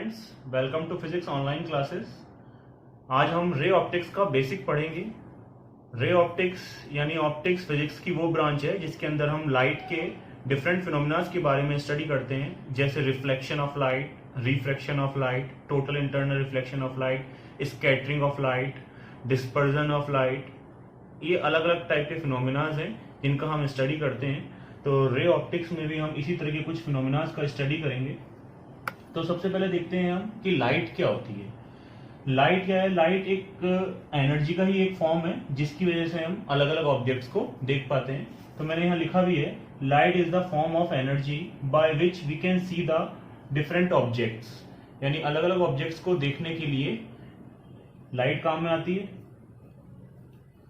Students, welcome to physics online classes. आज हम ray optics का बेसिक पढ़ेंगे। रे ऑप्टिक्स यानी ऑप्टिक्स फिजिक्स की वो ब्रांच है जिसके अंदर हम लाइट के डिफरेंट फिनोमिनास के बारे में स्टडी करते हैं, जैसे reflection of light, refraction of light, total internal reflection of light, scattering of light, dispersion of light. ये अलग अलग टाइप के फिनोमिनाज हैं जिनका हम स्टडी करते हैं। तो रे ऑप्टिक्स में भी हम इसी तरह के कुछ फिनोमिनाज का स्टडी करेंगे। तो सबसे पहले देखते हैं हम कि लाइट क्या होती है। लाइट क्या है? लाइट एक एनर्जी का ही एक फॉर्म है जिसकी वजह से हम अलग अलग ऑब्जेक्ट्स को देख पाते हैं। तो मैंने यहाँ लिखा भी है, light is the form of energy by which we can see the different objects. यानी अलग अलग ऑब्जेक्ट्स को देखने के लिए लाइट काम में आती है।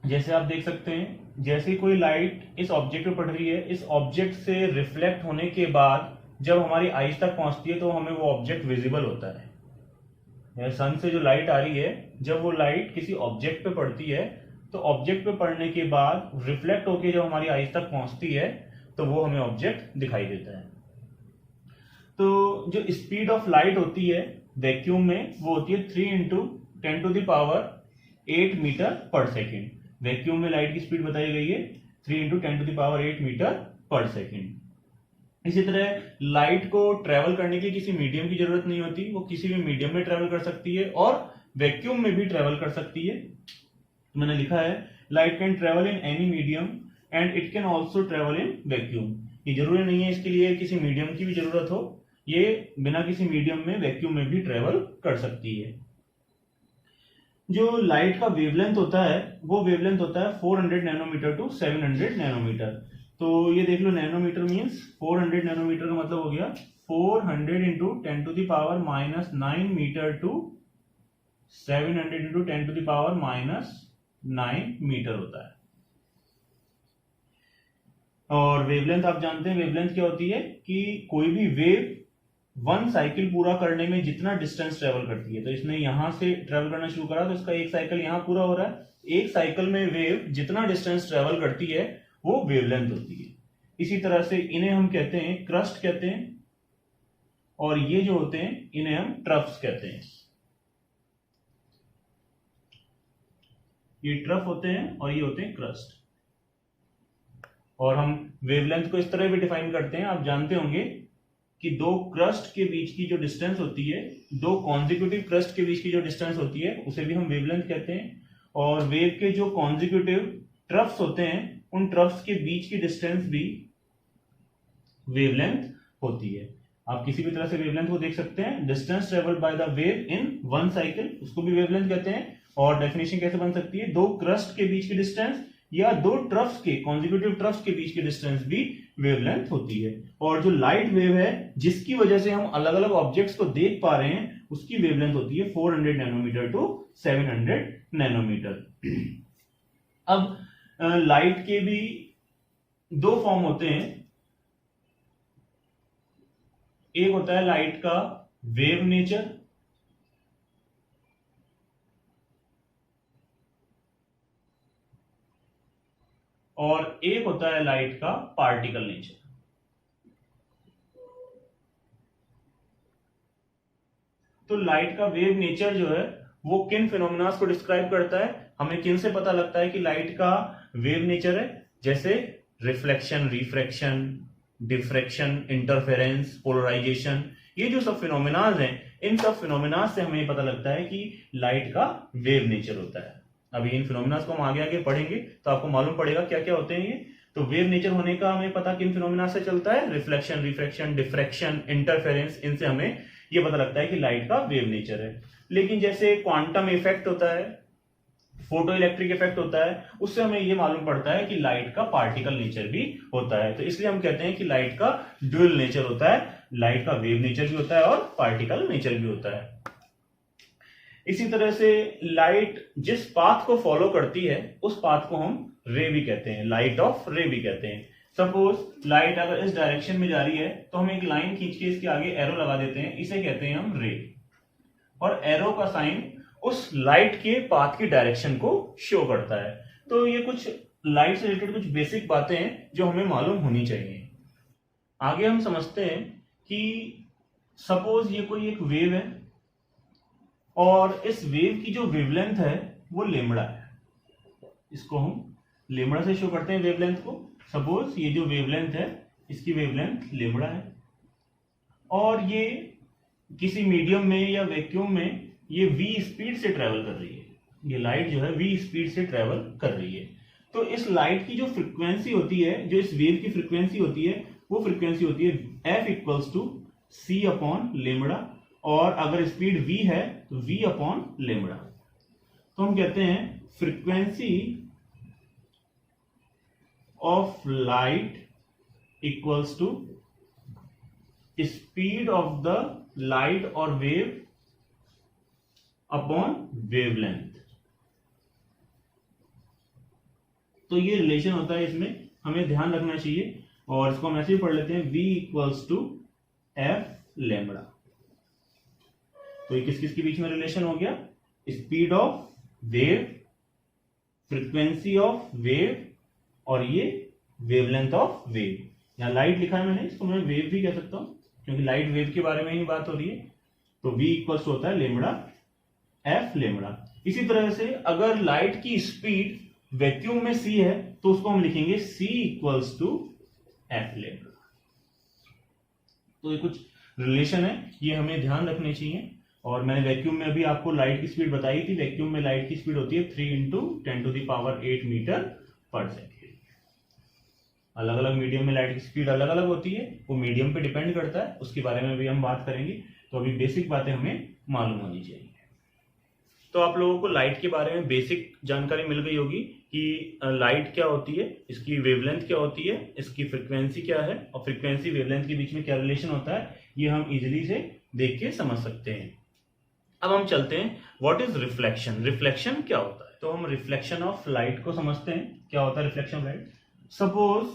जैसे आप देख सकते हैं, जैसे कोई लाइट इस ऑब्जेक्ट पे पड़ रही है, इस ऑब्जेक्ट से रिफ्लेक्ट होने के बाद जब हमारी आईज तक पहुंचती है तो हमें वो ऑब्जेक्ट विजिबल होता है। सन से जो लाइट आ रही है, जब वो लाइट किसी ऑब्जेक्ट पे पड़ती है तो ऑब्जेक्ट पे पड़ने के बाद रिफ्लेक्ट होकर जब हमारी आईज तक पहुंचती है तो वो हमें ऑब्जेक्ट दिखाई देता है। तो जो स्पीड ऑफ लाइट होती है वैक्यूम में, वो होती है 3 इंटू 10⁸ मीटर पर सेकेंड। वैक्यूम में लाइट की स्पीड बताई गई है 3 इंटू 10⁸ मीटर पर सेकेंड। इसी तरह लाइट को ट्रेवल करने की किसी मीडियम की जरूरत नहीं होती, वो किसी भी मीडियम में ट्रेवल कर सकती है और वैक्यूम में भी ट्रेवल कर सकती है। तो मैंने लिखा है, light can travel in any medium and it can also travel in vacuum. ये जरूरी नहीं है इसके लिए किसी मीडियम की भी जरूरत हो, ये बिना किसी मीडियम में वैक्यूम में भी ट्रेवल कर सकती है। जो लाइट का वेवलेंथ होता है वो वेवलेंथ होता है 400 नैनोमीटर टू 700 नैनोमीटर। तो ये देख लो, नैनोमीटर मींस 400 नैनोमीटर का मतलब हो गया 400 into 10⁻⁻9 metre to 700 into 10⁻⁻9 metre होता है। और वेवलेंथ आप जानते हैं, वेवलेंथ क्या होती है कि कोई भी वेव वन साइकिल पूरा करने में जितना डिस्टेंस ट्रेवल करती है। तो इसने यहां से ट्रेवल करना शुरू करा तो इसका एक साइकिल यहां पूरा हो रहा है। एक साइकिल में वेव जितना डिस्टेंस ट्रेवल करती है वो वेवलेंथ होती है। इसी तरह से इन्हें हम कहते हैं क्रस्ट कहते हैं, और ये जो होते हैं इन्हें हम ट्रफ्स कहते हैं। ये ट्रफ होते हैं और ये होते हैं क्रस्ट। और हम वेवलेंथ को इस तरह भी डिफाइन करते हैं, आप जानते होंगे कि दो क्रस्ट के बीच की जो डिस्टेंस होती है, दो कॉन्जिक्यूटिव क्रस्ट के बीच की जो डिस्टेंस होती है उसे भी हम वेवलेंथ कहते हैं। और वेव के जो कॉन्जिक्यूटिव ट्रफ्स होते हैं उन ट्रफ्स के बीच की डिस्टेंस भी वेवलेंथ होती है। आप किसी भी तरह से वेवलेंथ को देख सकते हैं, distance travelled by the wave in one cycle, उसको भी वेवलेंथ कहते हैं। और डेफिनेशन कैसे बन सकती है, दो क्रस्ट के बीच की डिस्टेंस या दो ट्रफ्स के कॉन्जिक्यूटिव ट्रफ्स के बीच की डिस्टेंस भी वेवलेंथ होती है। और जो लाइट वेव है जिसकी वजह से हम अलग अलग ऑब्जेक्ट्स को देख पा रहे हैं उसकी वेवलेंथ होती है 400 नैनोमीटर टू 700 नैनोमीटर। अब लाइट के भी दो फॉर्म होते हैं। एक होता है लाइट का वेव नेचर, और एक होता है लाइट का पार्टिकल नेचर। तो लाइट का वेव नेचर जो है वो किन फिनोमिनास को डिस्क्राइब करता है, हमें किन से पता लगता है कि लाइट का वेव नेचर है? जैसे reflection, refraction, diffraction, interference, polarisation, ये जो सब फिनोमिनाज हैं, इन सब फिनोमिनाज से हमें पता लगता है कि लाइट का वेव नेचर होता है। अभी इन फिनोमिनाज को हम आगे आगे पढ़ेंगे तो आपको मालूम पड़ेगा क्या क्या होते हैं ये। तो वेव नेचर होने का हमें पता किन फिनोमिनाज से चलता है, रिफ्लेक्शन, रिफ्रैक्शन, डिफ्रैक्शन, इंटरफेरेंस, इनसे हमें ये पता लगता है कि लाइट का वेव नेचर है। लेकिन जैसे क्वांटम इफेक्ट होता है, फोटो इलेक्ट्रिक इफेक्ट होता है, उससे हमें ये मालूम पड़ता है कि लाइट का पार्टिकल नेचर भी होता है। तो इसलिए हम कहते हैं कि लाइट का ड्यूअल नेचर होता है, लाइट का वेव नेचर भी होता है और पार्टिकल नेचर भी होता है। इसी तरह से लाइट जिस पाथ को फॉलो करती है उस पाथ को हम रे भी कहते हैं, लाइट ऑफ रे भी कहते हैं। सपोज लाइट अगर इस डायरेक्शन में जा रही है तो हम एक लाइन खींच के इसके आगे एरो लगा देते हैं, इसे कहते हैं हम रे। और एरो का साइन उस लाइट के पाथ की डायरेक्शन को शो करता है। तो ये कुछ लाइट से रिलेटेड कुछ बेसिक बातें हैं जो हमें मालूम होनी चाहिए। आगे हम समझते हैं कि सपोज ये कोई एक वेव है और इस वेव की जो वेवलेंथ है वो लेमड़ा है। इसको हम लेमड़ा से शो करते हैं वेवलेंथ को। सपोज ये जो वेवलेंथ है इसकी वेवलेंथ लेमड़ा है और ये किसी मीडियम में या वैक्यूम में ये v स्पीड से ट्रेवल कर रही है। ये लाइट जो है v स्पीड से ट्रेवल कर रही है। तो इस लाइट की जो फ्रीक्वेंसी होती है, जो इस वेव की फ्रीक्वेंसी होती है, वो फ्रीक्वेंसी होती है f equals to c upon lambda, और अगर स्पीड v है तो v अपॉन लेमड़ा। तो हम कहते हैं frequency of light equals to speed of the light और वेव अपॉन वेवलेंथ। तो ये रिलेशन होता है, इसमें हमें ध्यान रखना चाहिए और इसको हम ऐसे ही पढ़ लेते हैं v equals to F lambda. तो ये किस किस के बीच में रिलेशन हो गया? Speed of wave, frequency of wave और ये वेवलेंथ ऑफ वेव। यहां लाइट लिखा है मैंने, इसको मैं वेव भी कह सकता हूं क्योंकि लाइट वेव के बारे में ही बात हो रही है। तो v इक्वल्स होता है लेमड़ा एफ लेमड़ा। इसी तरह से अगर लाइट की स्पीड वैक्यूम में c है तो उसको हम लिखेंगे c equals to F lambda. तो ये कुछ रिलेशन है, ये हमें ध्यान रखने चाहिए। और मैंने वैक्यूम में अभी आपको लाइट की स्पीड बताई थी। वैक्यूम में लाइट की स्पीड होती है 3 इंटू 10⁸ मीटर पर सेकेंड। अलग अलग मीडियम में लाइट की स्पीड अलग अलग होती है, वो मीडियम पे डिपेंड करता है, उसके बारे में भी हम बात करेंगे। तो अभी बेसिक बातें हमें मालूम होनी चाहिए। तो आप लोगों को लाइट के बारे में बेसिक जानकारी मिल गई होगी कि लाइट क्या होती है, इसकी वेवलेंथ क्या होती है, इसकी फ्रीक्वेंसी क्या है और फ्रीक्वेंसी वेवलेंथ के बीच में क्या रिलेशन होता है, ये हम इजिली से देख के समझ सकते हैं। अब हम चलते हैं व्हाट इज रिफ्लेक्शन। रिफ्लेक्शन क्या होता है? तो हम रिफ्लेक्शन ऑफ लाइट को समझते हैं। क्या होता है रिफ्लेक्शन ऑफ लाइट? सपोज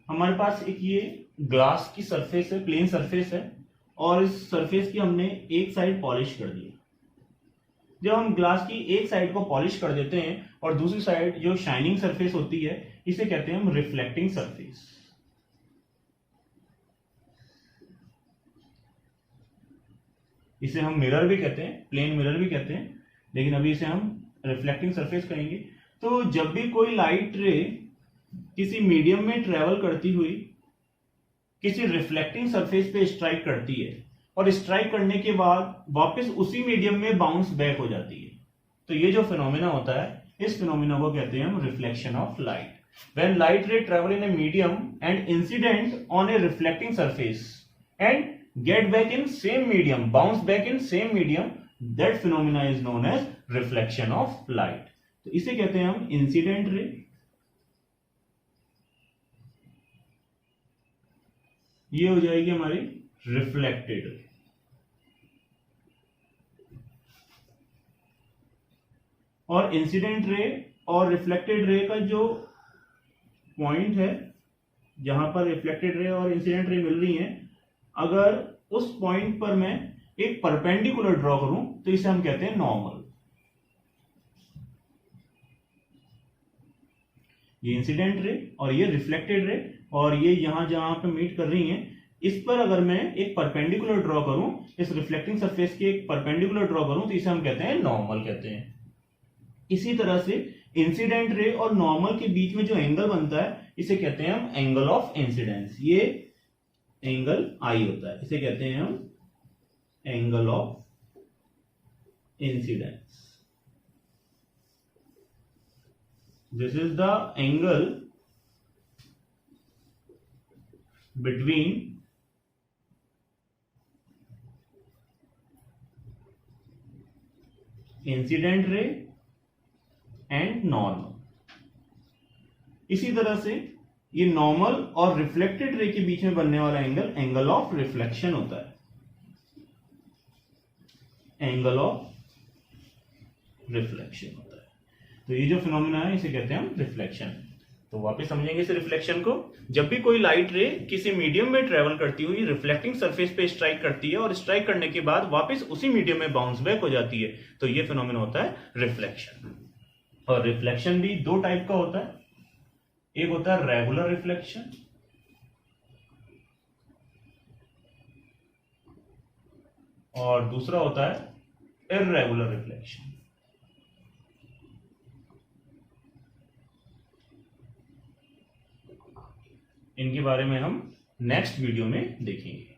हमारे पास एक ये ग्लास की सरफेस है, प्लेन सरफेस है, और इस सरफेस की हमने एक साइड पॉलिश कर दी। जब हम ग्लास की एक साइड को पॉलिश कर देते हैं और दूसरी साइड जो शाइनिंग सरफेस होती है, इसे कहते हैं हम रिफ्लेक्टिंग सरफेस। इसे हम मिरर भी कहते हैं, प्लेन मिरर भी कहते हैं, लेकिन अभी इसे हम रिफ्लेक्टिंग सरफेस कहेंगे। तो जब भी कोई लाइट रे किसी मीडियम में ट्रेवल करती हुई किसी रिफ्लेक्टिंग सरफेस पे स्ट्राइक करती है और स्ट्राइक करने के बाद वापस उसी मीडियम में बाउंस बैक हो जाती है, तो ये जो फिनोमिना होता है, इस फिनोमिना को कहते हैं हम reflection of light. When light रे travel in a medium and incident on A reflecting surface and get back in same medium, bounce back in same medium, that phenomena is known as reflection of light. तो इसे कहते हैं हम incident ray, ये हो जाएगी हमारी reflected ray. और इंसिडेंट रे और रिफ्लेक्टेड रे का जो पॉइंट है जहां पर रिफ्लेक्टेड रे और इंसिडेंट रे मिल रही हैं, अगर उस पॉइंट पर मैं एक परपेंडिकुलर ड्रॉ करूं तो इसे हम कहते हैं नॉर्मल। ये इंसिडेंट रे और ये रिफ्लेक्टेड रे, और ये यहां जहां पे मीट कर रही हैं, इस पर अगर मैं एक परपेंडिकुलर ड्रॉ करूं, इस रिफ्लेक्टिंग सरफेस की एक परपेंडिकुलर ड्रॉ करूं, तो इसे हम कहते हैं नॉर्मल कहते हैं। इसी तरह से इंसिडेंट रे और नॉर्मल के बीच में जो एंगल बनता है, इसे कहते हैं हम एंगल ऑफ इंसिडेंस। ये एंगल आई होता है, इसे कहते हैं हम angle of incidence. This is the angle between incident ray and normal. इसी तरह से ये नॉर्मल और रिफ्लेक्टेड रे के बीच में बनने वाला एंगल एंगल ऑफ रिफ्लेक्शन होता है। एंगल ऑफ रिफ्लेक्शन होता है। तो ये जो फिनोमिना है इसे कहते हैं हम रिफ्लेक्शन। तो वापस समझेंगे इस रिफ्लेक्शन को। जब भी कोई लाइट रे किसी मीडियम में ट्रेवल करती हुई रिफ्लेक्टिंग सरफेस पे स्ट्राइक करती है और स्ट्राइक करने के बाद वापस उसी मीडियम में बाउंस बैक हो जाती है, तो ये फिनोमिना होता है रिफ्लेक्शन। और रिफ्लेक्शन भी दो टाइप का होता है। एक होता है रेगुलर रिफ्लेक्शन, और दूसरा होता है इररेगुलर रिफ्लेक्शन। इनके बारे में हम नेक्स्ट वीडियो में देखेंगे।